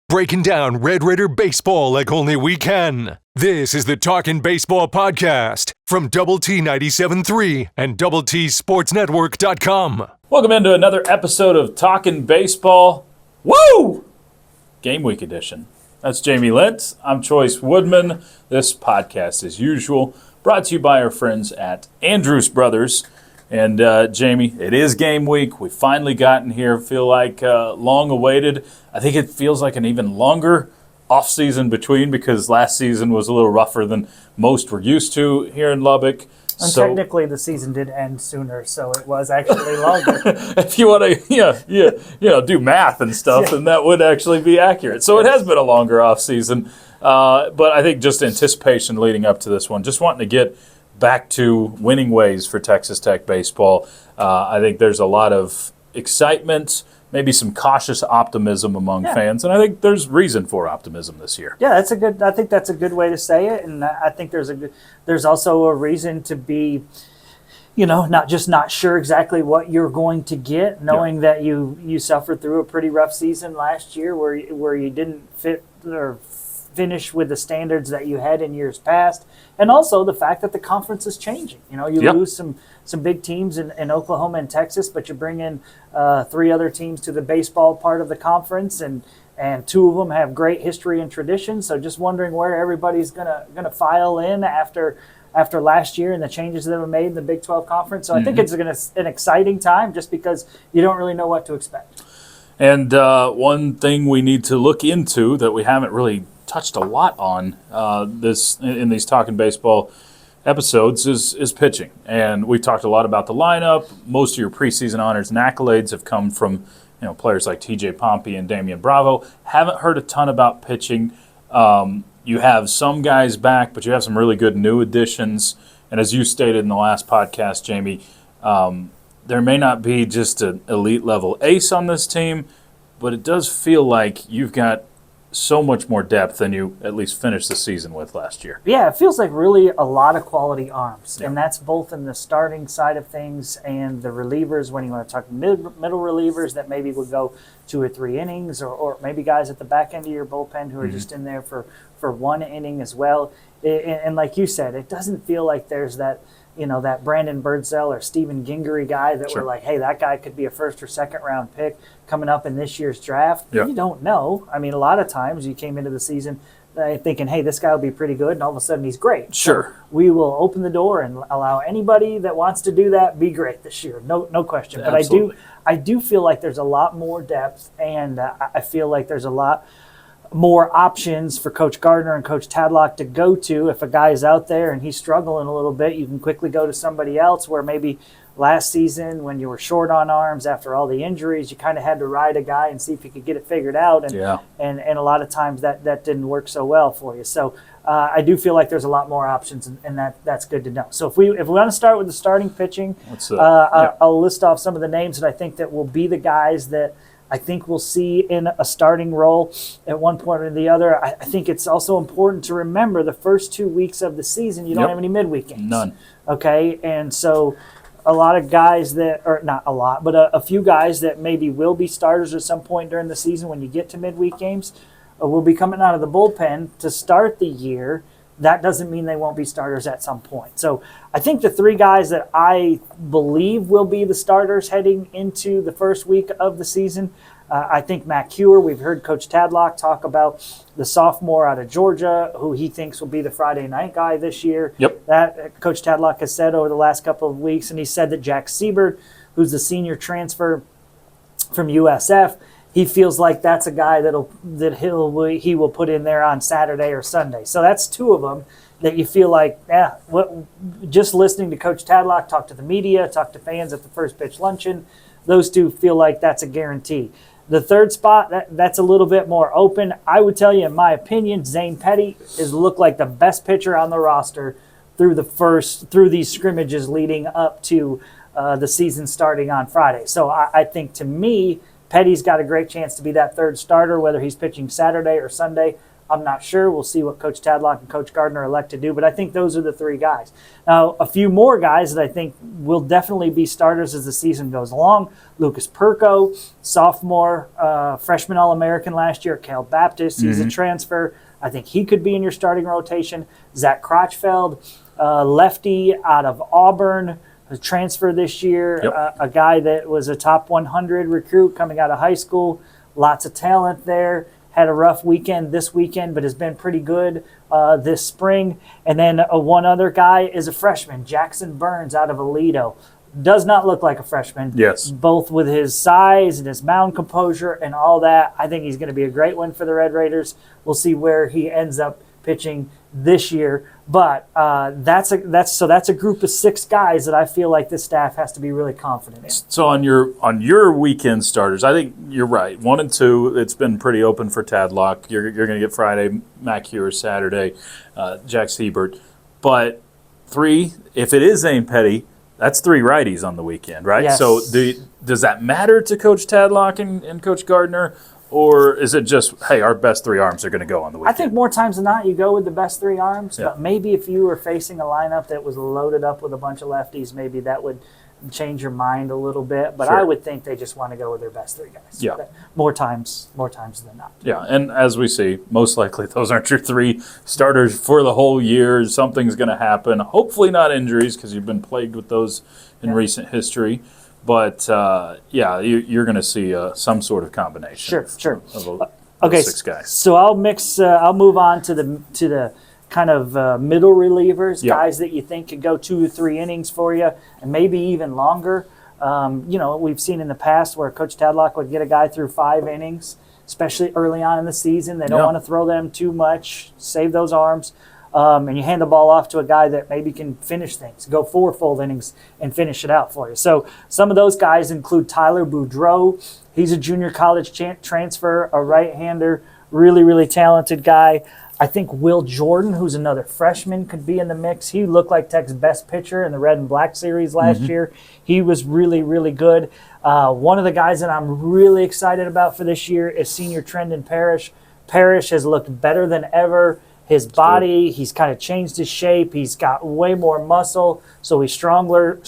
breaking down Red Raider baseball like only we can. This is the Talkin Baseball podcast from Double T 97.3 and DoubleTSportsNetwork.com. Welcome into another episode of Talkin Baseball. Woo! Game Week Edition. That's Jamie Lent. I'm Chois Woodman. This podcast, as usual, brought to you by our friends at Andrews Brothers. And Jamie, it is game week. We've finally gotten here. Feel like long awaited. I think it feels like an even longer off season between because last season was a little rougher than most were used to here in Lubbock. And technically, the season did end sooner, so it was actually longer. If you want to, do math and stuff, then that would actually be accurate. So it has been a longer off season, but I think just anticipation leading up to this one, just wanting to get back to winning ways for Texas Tech baseball. I think there's a lot of excitement, maybe some cautious optimism among fans, and I think there's reason for optimism this year. Yeah, I think that's a good way to say it, and I think there's also a reason to be, not sure exactly what you're going to get, knowing that you suffered through a pretty rough season last year where you didn't fit or finish with the standards that you had in years past, and also the fact that the conference is changing. You lose some big teams in Oklahoma and Texas, but you bring in three other teams to the baseball part of the conference, and two of them have great history and tradition. So just wondering where everybody's gonna file in after last year and the changes that were made in the Big 12 conference. So I think it's an exciting time just because you don't really know what to expect. And one thing we need to look into that we haven't really touched a lot on in these Talkin Baseball episodes is pitching. And we talked a lot about the lineup. Most of your preseason honors and accolades have come from players like TJ Pompey and Damian Bravo. Haven't heard a ton about pitching. You have some guys back, but you have some really good new additions. And as you stated in the last podcast, Jamie, there may not be just an elite level ace on this team, but it does feel like you've got so much more depth than you at least finished the season with last year. Yeah, it feels like really a lot of quality arms, and that's both in the starting side of things and the relievers. When you want to talk middle relievers that maybe would go 2 or 3 innings, or maybe guys at the back end of your bullpen who are just in there for 1 inning as well. And like you said, it doesn't feel like there's that that Brandon Birdsell or Stephen Gingery guy that we're like, hey, that guy could be a first or second round pick coming up in this year's draft. Yep. You don't know. I mean, a lot of times you came into the season thinking, hey, this guy will be pretty good, and all of a sudden he's great. Sure. So we will open the door and allow anybody that wants to do that be great this year. No question. But Absolutely. I do feel like there's a lot more depth, and I feel like there's a lot more options for Coach Gardner and Coach Tadlock to go to. If a guy's out there and he's struggling a little bit, you can quickly go to somebody else, where maybe last season when you were short on arms after all the injuries, you kind of had to ride a guy and see if you could get it figured out. And a lot of times that didn't work so well for you. So I do feel like there's a lot more options, and that's good to know. So if we want to start with the starting pitching, I'll list off some of the names that I think that will be the guys that I think we'll see in a starting role at one point or the other. I think it's also important to remember the first 2 weeks of the season, you don't have any midweek games. None. Okay, and so a lot of guys that, or not a lot, but a few guys that maybe will be starters at some point during the season when you get to midweek games will be coming out of the bullpen to start the year. That doesn't mean they won't be starters at some point. So I think the 3 guys that I believe will be the starters heading into the first week of the season, I think Matt Cure. We've heard Coach Tadlock talk about the sophomore out of Georgia, who he thinks will be the Friday night guy this year. Yep. That Coach Tadlock has said over the last couple of weeks, and he said that Jack Siebert, who's the senior transfer from USF, he feels like that's a guy he will put in there on Saturday or Sunday. So that's 2 of them that you feel like, just listening to Coach Tadlock, talk to the media, talk to fans at the first pitch luncheon, those 2 feel like that's a guarantee. The third spot, that's a little bit more open. I would tell you, in my opinion, Zane Petty has looked like the best pitcher on the roster through these scrimmages leading up to the season starting on Friday. So I think, to me, Petty's got a great chance to be that third starter, whether he's pitching Saturday or Sunday. I'm not sure. We'll see what Coach Tadlock and Coach Gardner elect to do, but I think those are the three guys. Now, a few more guys that I think will definitely be starters as the season goes along. Lucas Perko, sophomore, freshman All-American last year. Cal Baptist, he's a transfer. I think he could be in your starting rotation. Zach Crotchfeld, lefty out of Auburn, a transfer this year, a guy that was a top 100 recruit coming out of high school. Lots of talent there. Had a rough weekend this weekend, but has been pretty good this spring. And then one other guy is a freshman, Jackson Burns out of Aledo. Does not look like a freshman. Yes. Both with his size and his mound composure and all that. I think he's going to be a great one for the Red Raiders. We'll see where he ends up pitching this year. But that's a group of 6 guys that I feel like this staff has to be really confident in. So on your weekend starters, I think you're right. 1 and 2, it's been pretty open for Tadlock. You're going to get Friday, Mac Hughes, Saturday, Jack Siebert. But 3, if it is Zane Petty, that's 3 righties on the weekend, right? Yes. So does that matter to Coach Tadlock and Coach Gardner? Or is it just, hey, our best 3 arms are going to go on the weekend? I think more times than not you go with the best 3 arms, but maybe if you were facing a lineup that was loaded up with a bunch of lefties, maybe that would change your mind a little bit. But I would think they just want to go with their best 3 guys. Yeah. More times than not. Yeah, and as we see, most likely those aren't your 3 starters for the whole year. Something's going to happen. Hopefully not injuries, because you've been plagued with those in recent history. But, you're going to see some sort of combination. Sure. Of Okay, 6 guys. So I'll mix. I'll move on to the kind of middle relievers, guys that you think could go 2 or 3 innings for you, and maybe even longer. We've seen in the past where Coach Tadlock would get a guy through 5 innings, especially early on in the season. They don't want to throw them too much, save those arms. And you hand the ball off to a guy that maybe can finish things, go 4 full innings and finish it out for you. So some of those guys include Tyler Boudreau. He's a junior college transfer, a right-hander, really, really talented guy. I think Will Jordan, who's another freshman, could be in the mix. He looked like Tech's best pitcher in the Red and Black Series last year. He was really, really good. One of the guys that I'm really excited about for this year is senior Trendon Parrish. Parrish has looked better than ever. His body, he's kind of changed his shape. He's got way more muscle, so he's stronger.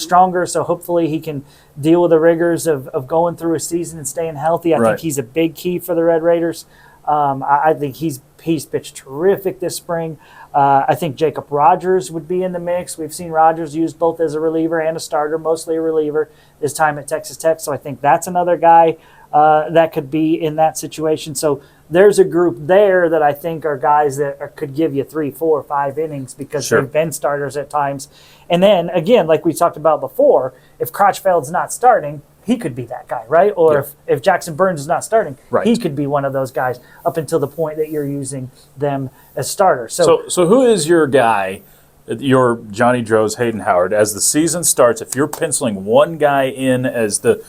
So hopefully he can deal with the rigors of going through a season and staying healthy. I think he's a big key for the Red Raiders. I think he's pitched terrific this spring. I think Jacob Rogers would be in the mix. We've seen Rogers used both as a reliever and a starter, mostly a reliever this time at Texas Tech. So I think that's another guy that could be in that situation. So there's a group there that I think are guys that could give you 3, 4, 5 innings because they've been starters at times. And then, again, like we talked about before, if Crotchfeld's not starting, he could be that guy, right? Or if Jackson Burns is not starting, he could be one of those guys up until the point that you're using them as starters. So who is your guy, your Johnny Droz, Hayden Howard, as the season starts, if you're penciling one guy in as the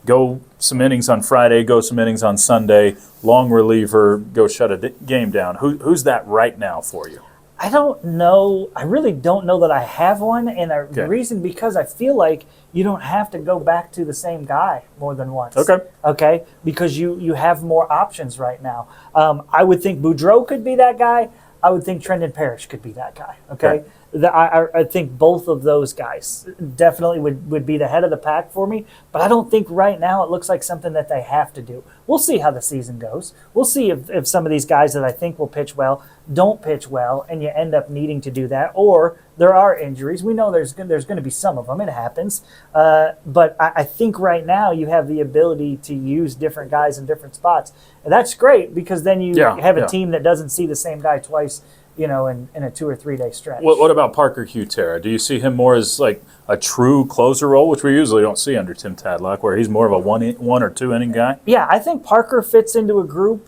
go some innings on Friday, go some innings on Sunday, long reliever, go shut a game down, who's that right now for you? I don't know. I really don't know that I have one, and the reason because I feel like you don't have to go back to the same guy more than once. Okay, because you have more options right now. I would think Boudreau could be that guy. I would think Trendon Parrish could be that guy. Okay. I think both of those guys definitely would be the head of the pack for me, but I don't think right now it looks like something that they have to do. We'll see how the season goes. We'll see if some of these guys that I think will pitch well don't pitch well and you end up needing to do that, or there are injuries. We know there's going to be some of them. It happens. But I think right now you have the ability to use different guys in different spots. And that's great because then you have a team that doesn't see the same guy twice, in a 2 or 3 day stretch. What about Parker Hutera? Do you see him more as like a true closer role, which we usually don't see under Tim Tadlock, where he's more of a one or 2 inning guy? Yeah, I think Parker fits into a group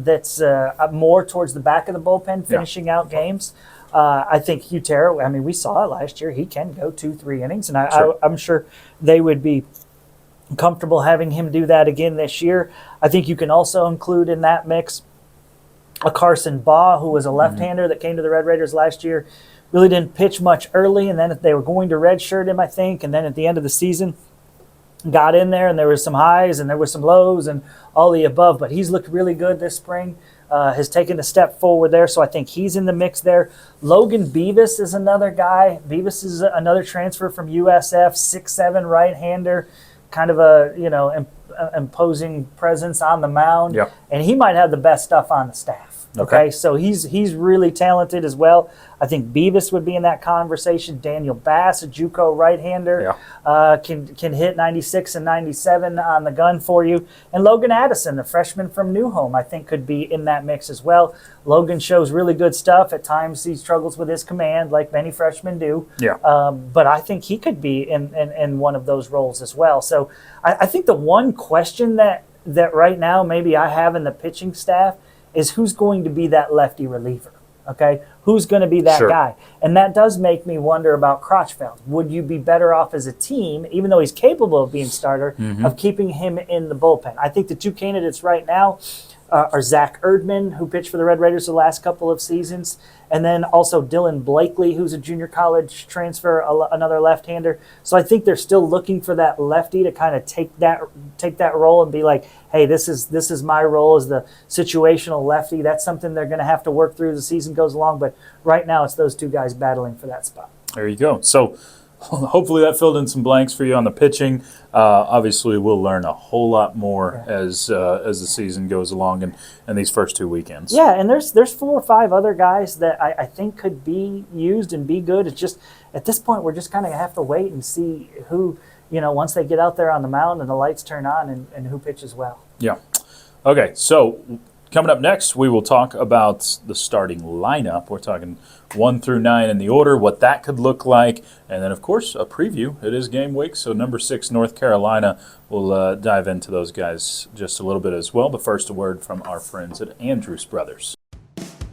that's more towards the back of the bullpen, finishing out games. I think Hutera, we saw it last year. He can go 2-3 innings, and I'm sure they would be comfortable having him do that again this year. I think you can also include in that mix a Carson Baugh, who was a left-hander that came to the Red Raiders last year. Really didn't pitch much early, and then they were going to redshirt him, I think, and then at the end of the season got in there, and there was some highs and there were some lows and all the above, but he's looked really good this spring. has taken a step forward there, so I think he's in the mix there. Logan Beavis is another guy. Beavis is another transfer from USF, 6'7" right-hander, kind of a imposing presence on the mound, and he might have the best stuff on the staff. Okay, so he's really talented as well. I think Beavis would be in that conversation. Daniel Bass, a JUCO right-hander, can hit 96 and 97 on the gun for you. And Logan Addison, the freshman from New Home, I think could be in that mix as well. Logan shows really good stuff. At times he struggles with his command, like many freshmen do. But I think he could be in one of those roles as well. So I think the one question that right now maybe I have in the pitching staff is who's going to be that lefty reliever, okay? Who's going to be that guy? And that does make me wonder about Crotchfeld. Would you be better off as a team, even though he's capable of being starter, of keeping him in the bullpen? I think the two candidates right now are Zach Erdman, who pitched for the Red Raiders the last couple of seasons, and then also Dylan Blakely, who's a junior college transfer, another left-hander. So I think they're still looking for that lefty to kind of take that role and be like, hey, this is my role as the situational lefty. That's something they're going to have to work through as the season goes along. But right now it's those two guys battling for that spot. There you go. So hopefully that filled in some blanks for you on the pitching. Obviously, we'll learn a whole lot more as the season goes along and these first 2 weekends. Yeah, and there's 4 or 5 other guys that I think could be used and be good. It's just at this point we're just kind of have to wait and see who, once they get out there on the mound and the lights turn on and who pitches well. Yeah. Okay, so coming up next, we will talk about the starting lineup. We're talking 1 through 9 in the order, what that could look like, and then, of course, a preview. It is game week, so number 6, North Carolina. We'll dive into those guys just a little bit as well. But first, a word from our friends at Andrews Brothers.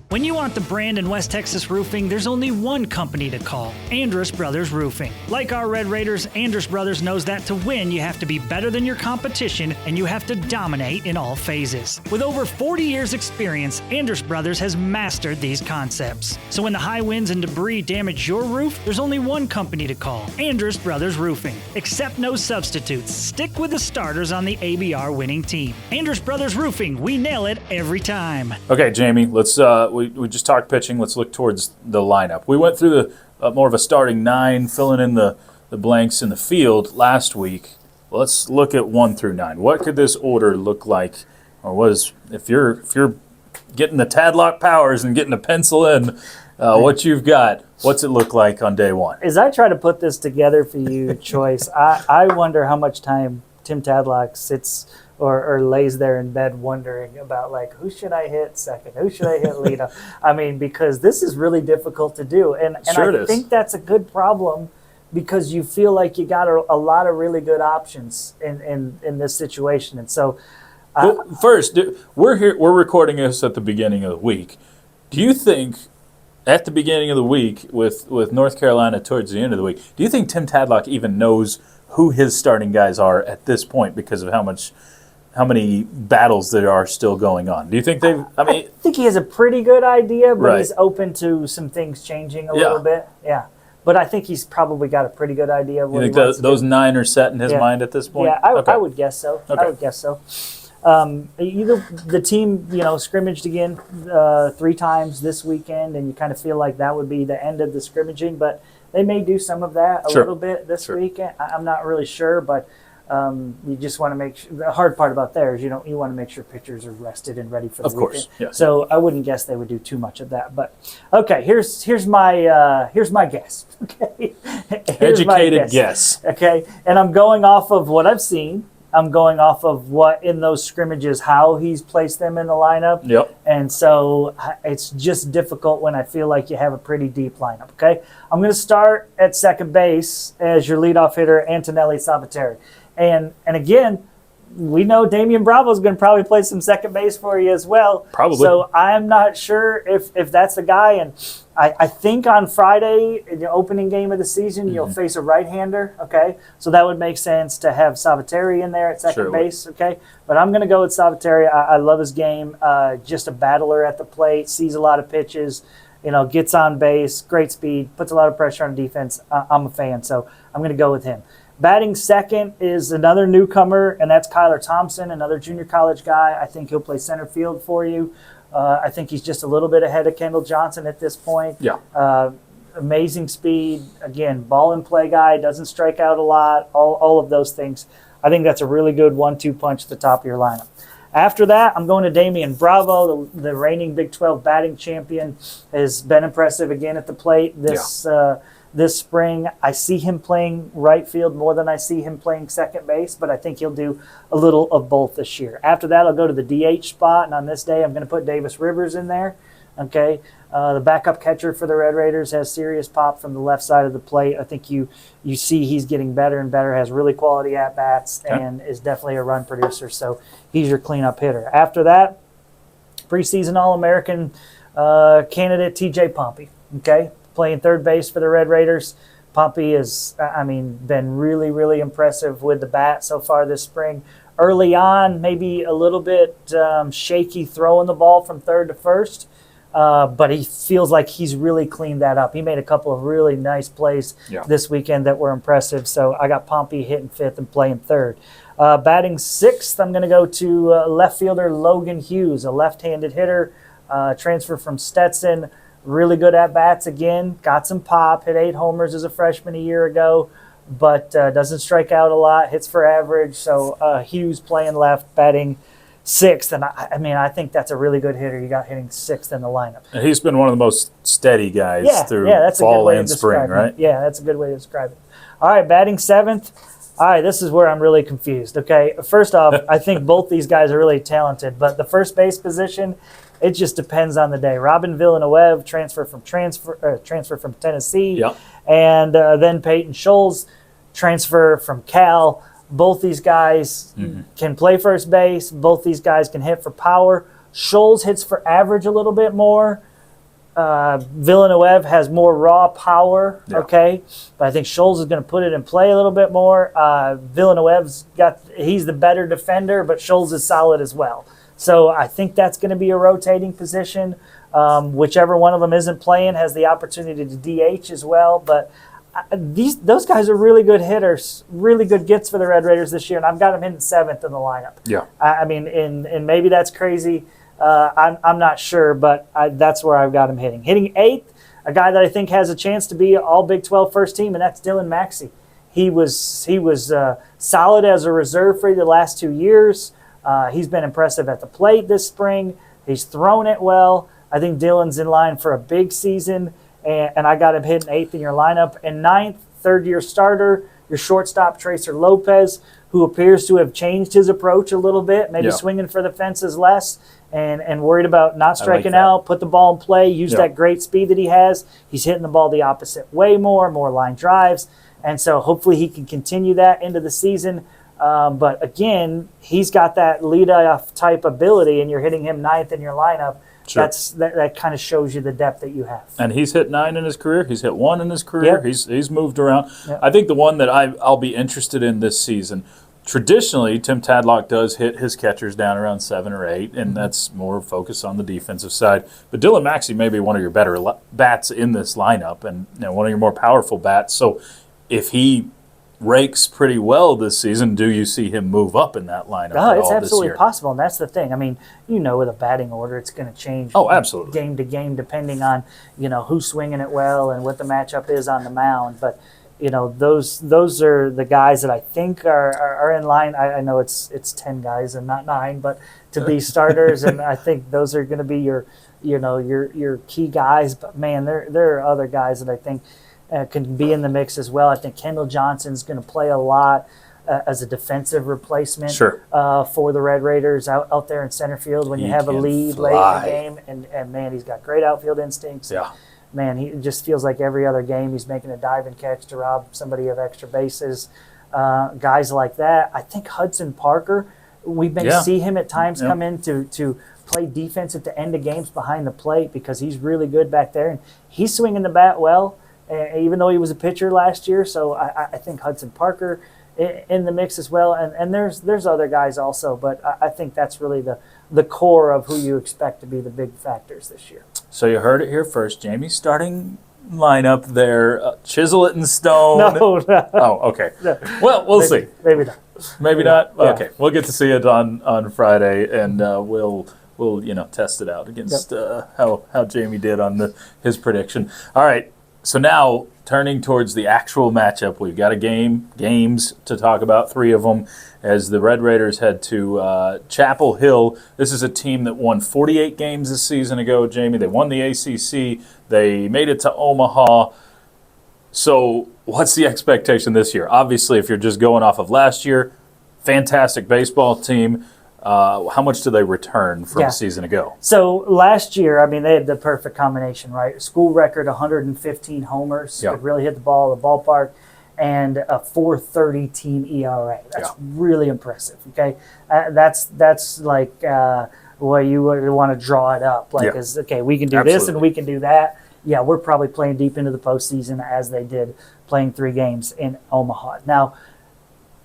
When you want the brand in West Texas roofing, there's only one company to call, Andrus Brothers Roofing. Like our Red Raiders, Andrus Brothers knows that to win, you have to be better than your competition and you have to dominate in all phases. With over 40 years experience, Andrus Brothers has mastered these concepts. So when the high winds and debris damage your roof, there's only one company to call, Andrus Brothers Roofing. Accept no substitutes. Stick with the starters on the ABR winning team. Andrus Brothers Roofing, we nail it every time. Okay, Jamie, let's we just talked pitching. Let's look towards the lineup. We went through the more of a starting 9, filling in the blanks in the field last week. Let's look at 1 through 9. What could this order look like, or if you're getting the Tadlock powers and getting a pencil in what you've got? What's it look like on day 1? As I try to put this together for you, Choice, I wonder how much time Tim Tadlock sits or lays there in bed wondering about, like, who should I hit second? Who should I hit lead? I mean, because this is really difficult to do. And I think that's a good problem because you feel like you got a lot of really good options in this situation. And so first, we're recording this at the beginning of the week. Do you think at the beginning of the week with North Carolina towards the end of the week, do you think Tim Tadlock even knows who his starting guys are at this point because of how many battles there are still going on? Do you think I think he has a pretty good idea, but he's open to some things changing a little bit. Yeah. But I think he's probably got a pretty good idea of what he wants to do. Those 9 are set in his mind at this point? Yeah, I would guess so. Okay. I would guess so. The team, scrimmaged again 3 times this weekend, and you kind of feel like that would be the end of the scrimmaging, but they may do some of that a little bit this week. I'm not really sure, but you just want to make sure. The hard part about there is you want to make sure pitchers are rested and ready for the weekend. Of course, yes. So I wouldn't guess they would do too much of that. But okay, here's my guess. Okay, educated guess. Okay, and I'm going off of what I've seen. I'm going off of what in those scrimmages, how he's placed them in the lineup. Yep. And so it's just difficult when I feel like you have a pretty deep lineup. Okay, I'm going to start at second base as your leadoff hitter, Antonelli Salvatore. And again, we know Damian Bravo is going to probably play some second base for you as well. Probably. So I'm not sure if that's the guy. And I think on Friday, in the opening game of the season, you'll face a right-hander. Okay, so that would make sense to have Salvatore in there at second base. Okay, but I'm going to go with Salvatore. I love his game. Just a battler at the plate, sees a lot of pitches. Gets on base, great speed, puts a lot of pressure on defense. I'm a fan, so I'm going to go with him. Batting second is another newcomer, and that's Kyler Thompson, another junior college guy. I think he'll play center field for you. I think he's just a little bit ahead of Kendall Johnson at this point. Yeah. Amazing speed. Again, ball and play guy, doesn't strike out a lot, all of those things. I think that's a really good 1-2 punch at the top of your lineup. After that, I'm going to Damian Bravo, the reigning Big 12 batting champion, has been impressive again at the plate this spring. I see him playing right field more than I see him playing second base, but I think he'll do a little of both this year. After that, I'll go to the DH spot, and on this day, I'm going to put Davis Rivers in there. Okay, the backup catcher for the Red Raiders has serious pop from the left side of the plate. I think you see he's getting better and better, has really quality at-bats, and is definitely a run producer. So he's your cleanup hitter. After that, preseason All-American candidate TJ Pompey, okay, playing third base for the Red Raiders. Pompey has, been really, really impressive with the bat so far this spring. Early on, maybe a little bit shaky throwing the ball from third to first. But he feels like he's really cleaned that up. He made a couple of really nice plays this weekend that were impressive. So I got Pompey hitting fifth and playing third. Batting sixth, I'm going to go to left fielder Logan Hughes, a left-handed hitter, transfer from Stetson. Really good at bats again. Got some pop. Hit 8 homers as a freshman a year ago, but doesn't strike out a lot. Hits for average. So Hughes playing left, batting sixth, and I think that's a really good hitter. You got hitting sixth in the lineup. And he's been one of the most steady guys through that's fall and spring, right? Yeah, that's a good way to describe it. All right, batting seventh. All right, this is where I'm really confused. Okay, first off, I think both these guys are really talented, but the first base position, it just depends on the day. Robin Villanueva, transfer from Tennessee, and then Peyton Scholes, transfer from Cal. Both these guys can play first base. Both these guys can hit for power. Scholes hits for average a little bit more. Villanueva has more raw power, okay? But I think Scholes is going to put it in play a little bit more. He's the better defender, but Scholes is solid as well. So I think that's going to be a rotating position. Whichever one of them isn't playing has the opportunity to DH as well, but those guys are really good hitters, really good gets for the Red Raiders this year, and I've got them hitting seventh in the lineup. Yeah. And maybe that's crazy. I'm not sure, but that's where I've got him hitting. Hitting eighth, a guy that I think has a chance to be all Big 12 first team, and that's Dylan Maxey. He was solid as a reserve for the last 2 years. He's been impressive at the plate this spring. He's thrown it well. I think Dylan's in line for a big season. And I got him hitting eighth in your lineup. And ninth, third-year starter, your shortstop, Tracer Lopez, who appears to have changed his approach a little bit, maybe swinging for the fences less and worried about not striking out, put the ball in play, use that great speed that he has. He's hitting the ball the opposite way more line drives. And so hopefully he can continue that into the season. But, again, he's got that lead-off type ability, and you're hitting him ninth in your lineup. Sure. That kind of shows you the depth that you have. And he's hit 9 in his career. He's hit 1 in his career. Yep. He's moved around. Yep. I think the one that I'll be interested in this season, traditionally, Tim Tadlock does hit his catchers down around 7 or 8, and that's more focused on the defensive side. But Dylan Maxey may be one of your better bats in this lineup and one of your more powerful bats. So if he rakes pretty well this season, do you see him move up in that lineup at all it's absolutely this year? possible, and that's the thing. I mean, with a batting order, it's going to change absolutely. game to game depending on, who's swinging it well and what the matchup is on the mound. But, those are the guys that I think are in line. I know it's 10 guys and not 9, but to be starters, and I think those are going to be your key guys. But, man, there are other guys that I think can be in the mix as well. I think Kendall Johnson's going to play a lot as a defensive replacement for the Red Raiders out there in center field when you have a lead late in the game. And man, he's got great outfield instincts. Yeah. Man, he just feels like every other game he's making a dive and catch to rob somebody of extra bases. Guys like that. I think Hudson Parker, we may see him at times come in to play defense at the end of games behind the plate because he's really good back there. And he's swinging the bat well, even though he was a pitcher last year. So I think Hudson Parker in the mix as well. And there's other guys also, but I think that's really the core of who you expect to be the big factors this year. So you heard it here first. Jamie's starting lineup there. Chisel it in stone. No. Oh, okay. No. Well, we'll see. Maybe not. Maybe not? Okay. We'll get to see it on Friday, and we'll we'll test it out against how Jamie did on his prediction. All right, so now turning towards the actual matchup, we've got games to talk about, 3 of them, as the Red Raiders head to Chapel Hill. This is a team that won 48 games this season ago, Jamie. They won the ACC. They made it to Omaha. So what's the expectation this year? Obviously, if you're just going off of last year, fantastic baseball team. How much do they return from a season ago? So last year, I mean, they had the perfect combination, right? School record 115 homers, could really hit the ball at the ballpark, and a 4.30 team ERA. That's really impressive. Okay, that's like well, you would want to draw it up, like, okay, we can do this and we can do that. Yeah, we're probably playing deep into the postseason as they did, playing 3 games in Omaha. Now,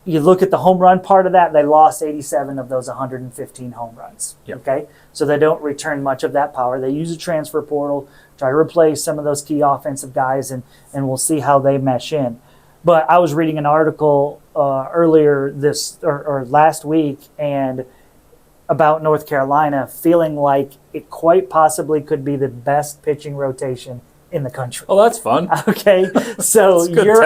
you look at the home run part of that, they lost 87 of those 115 home runs. Okay? So they don't return much of that power. They use a transfer portal, try to replace some of those key offensive guys, and we'll see how they mesh in. But I was reading an article earlier or last week and about North Carolina feeling like it quite possibly could be the best pitching rotation in the country. Oh, that's fun. Okay, so your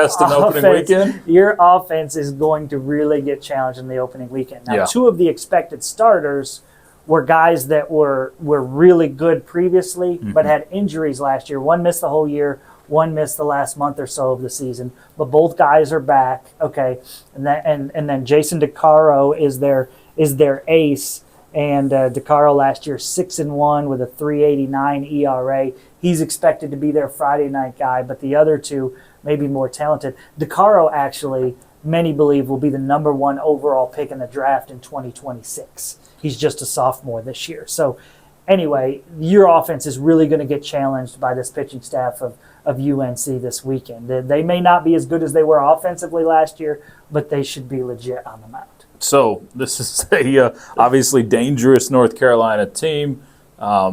offense is going to really get challenged in the opening weekend. Now, 2 of the expected starters were guys that were really good previously, but had injuries last year. One missed the whole year, one missed the last month or so of the season, but both guys are back. Okay, and then Jason DeCaro is their ace. And DeCaro last year 6-1 with a 3.89 ERA. He's expected to be their Friday night guy, but the other 2 may be more talented. DeCaro actually, many believe, will be the number 1 overall pick in the draft in 2026. He's just a sophomore this year. So anyway, your offense is really going to get challenged by this pitching staff of UNC this weekend. They may not be as good as they were offensively last year, but they should be legit on the mound. So this is a obviously dangerous North Carolina team.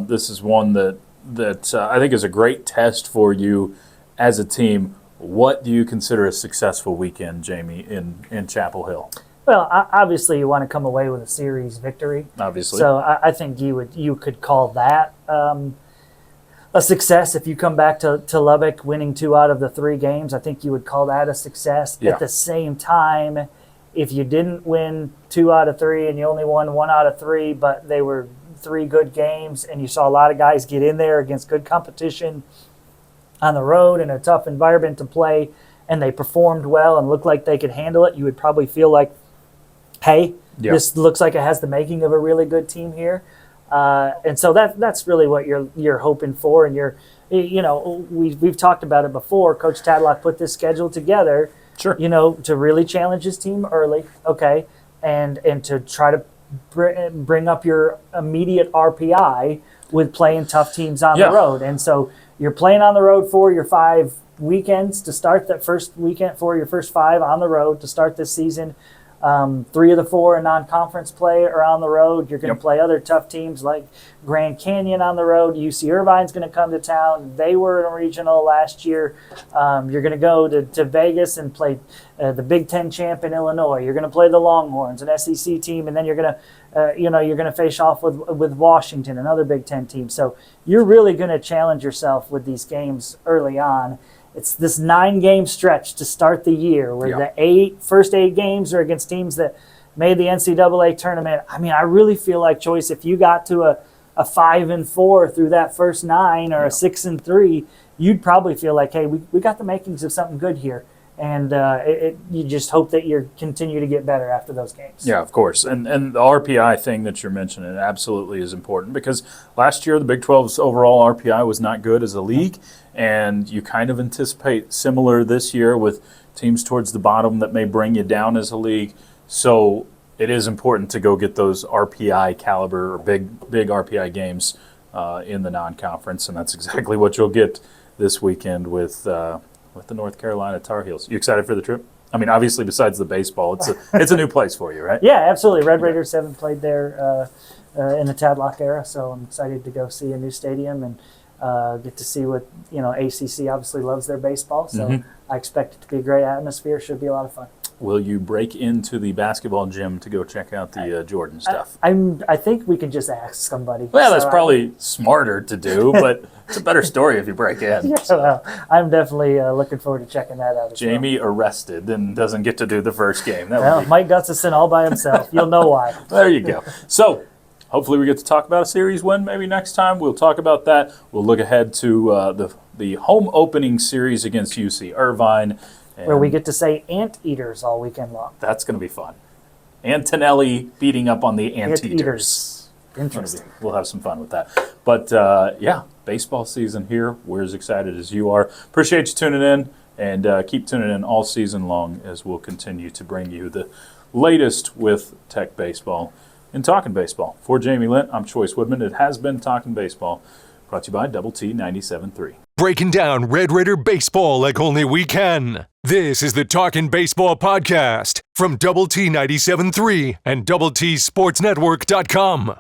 This is one that I think is a great test for you as a team. What do you consider a successful weekend, Jamie, in Chapel Hill? Well, obviously you want to come away with a series victory. Obviously. So I think you could call that a success. If you come back to Lubbock winning 2 out of the 3 games, I think you would call that a success. At the same time, if you didn't win 2 out of 3 and you only won 1 out of 3, but they were 3 good games and you saw a lot of guys get in there against good competition on the road in a tough environment to play, and they performed well and looked like they could handle it, you would probably feel like, hey, this looks like it has the making of a really good team here. And so that's really what you're hoping for. And we've talked about it before. Coach Tadlock put this schedule together, to really challenge his team early, okay, and to try to bring up your immediate RPI with playing tough teams on the road. And so you're playing on the road for your 5 weekends to start that first weekend, for your first 5 on the road to start this season. 3 of the 4 in non-conference play are on the road. You're going to play other tough teams like Grand Canyon on the road. UC Irvine's going to come to town. They were in a regional last year. You're going to go to Vegas and play the Big Ten champ in Illinois. You're going to play the Longhorns, an SEC team, and then you're going to face off with Washington, another Big Ten team. So you're really going to challenge yourself with these games early on. It's this 9-game stretch to start the year where the first 8 games are against teams that made the NCAA tournament. I mean, I really feel like, Chois, if you got to a 5-4 through that first 9 or a 6-3, you'd probably feel like, hey, we got the makings of something good here. And you just hope that you continue to get better after those games. Yeah, of course. And the RPI thing that you're mentioning absolutely is important, because last year the Big 12's overall RPI was not good as a league, and you kind of anticipate similar this year with teams towards the bottom that may bring you down as a league. So it is important to go get those RPI caliber or big RPI games in the non-conference, and that's exactly what you'll get this weekend with the North Carolina Tar Heels. You excited for the trip? I mean, obviously, besides the baseball, it's a new place for you, right? Yeah, absolutely. Red Raiders haven't played there in the Tadlock era, so I'm excited to go see a new stadium and get to see what, ACC obviously loves their baseball, so I expect it to be a great atmosphere. Should be a lot of fun. will you break into the basketball gym to go check out the Jordan stuff? I think we can just ask somebody. Well, that's probably smarter to do, but it's a better story if you break in. Yeah, well, I'm definitely looking forward to checking that out. Jamie arrested and doesn't get to do the first game. That Well, would be... Mike Gustafson all by himself. You'll know why. There you go. So, hopefully we get to talk about a series win maybe next time. We'll talk about that. We'll look ahead to the home opening series against UC Irvine. Where we get to say anteaters all weekend long. That's going to be fun. Antonelli beating up on the anteaters. Anteaters. Interesting. We'll have some fun with that. But, yeah, baseball season here. We're as excited as you are. Appreciate you tuning in, and keep tuning in all season long as we'll continue to bring you the latest with Tech Baseball and Talkin Baseball. For Jamie Lent, I'm Chois Woodman. It has been Talkin Baseball, brought to you by Double T 97.3. Breaking down Red Raider baseball like only we can. This is the Talkin Baseball podcast from Double T 97.3 and DoubleTSportsNetwork.com.